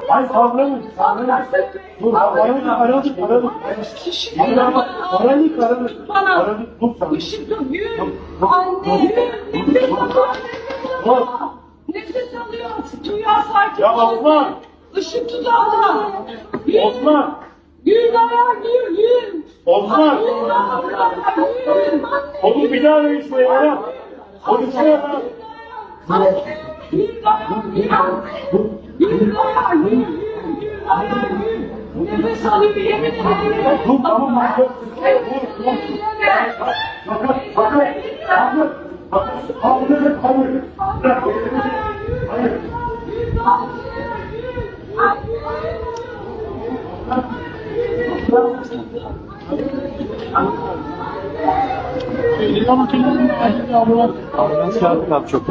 Hayır kavramı. Dur aradık. Aradık. Dur sen. Anne, nefes alıyor. Nefes alıyor. Dünya sakin. Ya Osman. Işık tuzağına. Osman. Yürü ayağa, yürü. Osman. Yürü. Oğlum bir daha arayın şuraya ya. Konuşsana ya. Yürü ayağa, yürü. Nefes alıyor, yemin ederim. Dur tamam lan. Dur. Sakın. Hayır. Ambulans çağırdık abi çok.